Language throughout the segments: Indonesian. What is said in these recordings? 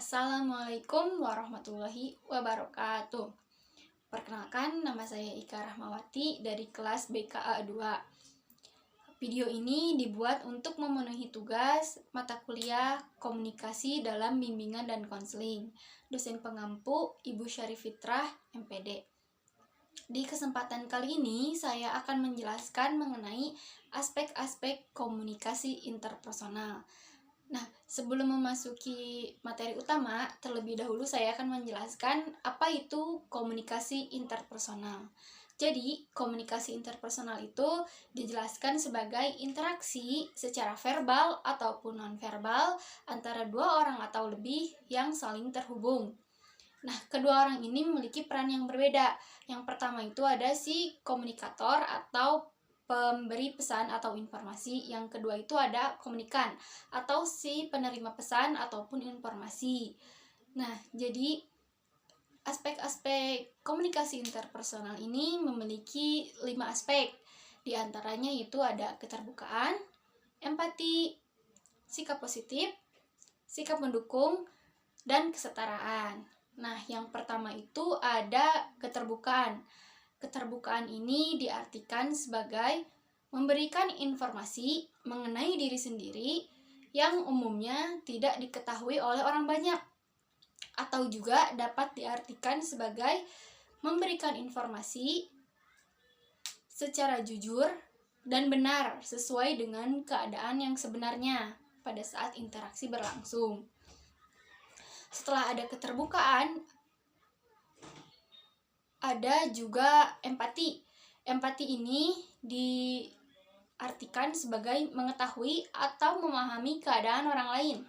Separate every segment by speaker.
Speaker 1: Assalamualaikum warahmatullahi wabarakatuh. Perkenalkan, nama saya Ika Rahmawati dari kelas BKA 2. Video ini dibuat untuk memenuhi tugas mata kuliah komunikasi dalam bimbingan dan konseling. Dosen pengampu Ibu Syarif Fitrah, MPD. Di kesempatan kali ini, saya akan menjelaskan mengenai aspek-aspek komunikasi interpersonal. Nah, sebelum memasuki materi utama, terlebih dahulu saya akan menjelaskan apa itu komunikasi interpersonal. Jadi, komunikasi interpersonal itu dijelaskan sebagai interaksi secara verbal ataupun nonverbal antara dua orang atau lebih yang saling terhubung. Nah, kedua orang ini memiliki peran yang berbeda. Yang pertama itu ada si komunikator atau pemberi pesan atau informasi. Yang kedua itu ada komunikan atau si penerima pesan ataupun informasi. Nah, jadi aspek-aspek komunikasi interpersonal ini memiliki 5 aspek. Di antaranya itu ada keterbukaan, empati, sikap positif, sikap mendukung, dan kesetaraan. Nah, yang pertama itu ada keterbukaan. Keterbukaan ini diartikan sebagai memberikan informasi mengenai diri sendiri yang umumnya tidak diketahui oleh orang banyak, atau juga dapat diartikan sebagai memberikan informasi secara jujur dan benar sesuai dengan keadaan yang sebenarnya pada saat interaksi berlangsung. Setelah ada keterbukaan, ada juga empati. Empati ini diartikan sebagai mengetahui atau memahami keadaan orang lain.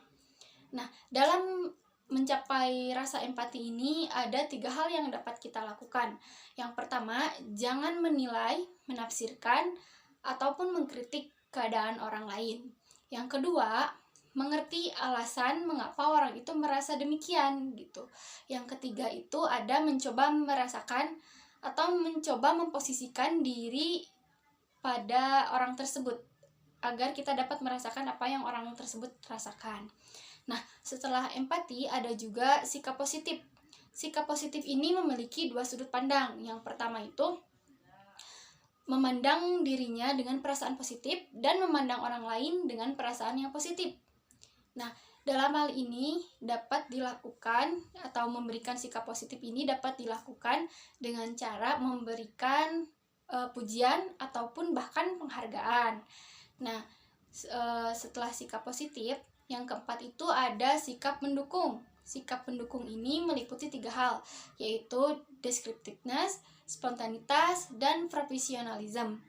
Speaker 1: Nah, dalam mencapai rasa empati ini ada 3 hal yang dapat kita lakukan. Yang pertama, jangan menilai, menafsirkan, ataupun mengkritik keadaan orang lain. Yang kedua, mengerti alasan mengapa orang itu merasa demikian gitu. Yang ketiga itu ada mencoba merasakan atau mencoba memposisikan diri pada orang tersebut agar kita dapat merasakan apa yang orang tersebut rasakan. Nah, setelah empati ada juga sikap positif. Sikap positif ini memiliki 2 sudut pandang. Yang pertama itu memandang dirinya dengan perasaan positif dan memandang orang lain dengan perasaan yang positif. Nah, dalam hal ini dapat dilakukan atau memberikan sikap positif ini dapat dilakukan dengan cara memberikan pujian ataupun bahkan penghargaan. Nah, setelah sikap positif, yang keempat itu ada sikap mendukung. Sikap pendukung ini meliputi 3 hal, yaitu descriptiveness, spontanitas, dan profesionalism.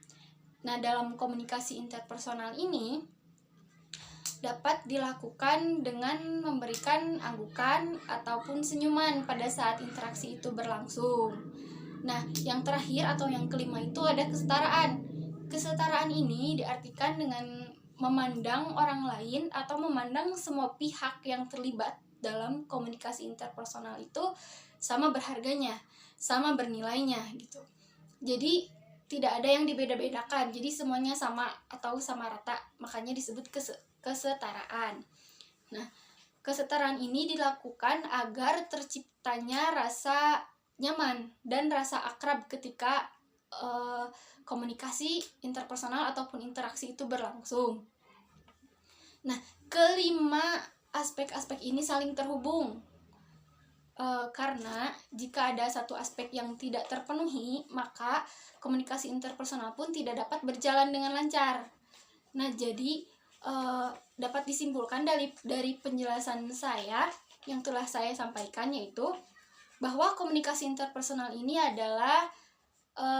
Speaker 1: Nah, dalam komunikasi interpersonal ini dapat dilakukan dengan memberikan anggukan ataupun senyuman pada saat interaksi itu berlangsung. Nah, yang terakhir atau yang kelima itu ada kesetaraan. Kesetaraan ini diartikan dengan memandang orang lain atau memandang semua pihak yang terlibat dalam komunikasi interpersonal itu sama berharganya, sama bernilainya gitu. Jadi tidak ada yang dibeda-bedakan, jadi semuanya sama atau sama rata, makanya disebut kesetaraan. Nah, kesetaraan ini dilakukan agar terciptanya rasa nyaman dan rasa akrab ketika komunikasi interpersonal ataupun interaksi itu berlangsung. Nah, kelima aspek-aspek ini saling terhubung. Karena jika ada satu aspek yang tidak terpenuhi, maka komunikasi interpersonal pun tidak dapat berjalan dengan lancar. Nah, jadi dapat disimpulkan dari penjelasan saya yang telah saya sampaikan, yaitu bahwa komunikasi interpersonal ini adalah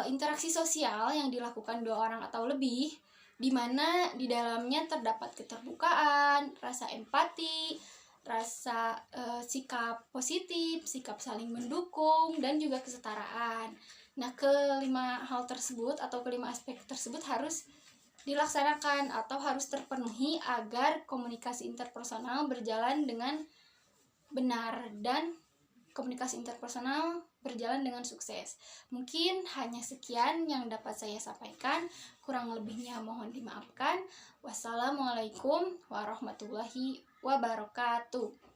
Speaker 1: interaksi sosial yang dilakukan 2 orang atau lebih, di mana di dalamnya terdapat keterbukaan, rasa empati, rasa sikap positif, sikap saling mendukung, dan juga kesetaraan. Nah, kelima hal tersebut atau kelima aspek tersebut harus dilaksanakan atau harus terpenuhi agar komunikasi interpersonal berjalan dengan benar dan komunikasi interpersonal berjalan dengan sukses. Mungkin hanya sekian yang dapat saya sampaikan, kurang lebihnya mohon dimaafkan. Wassalamualaikum warahmatullahi wabarakatuh.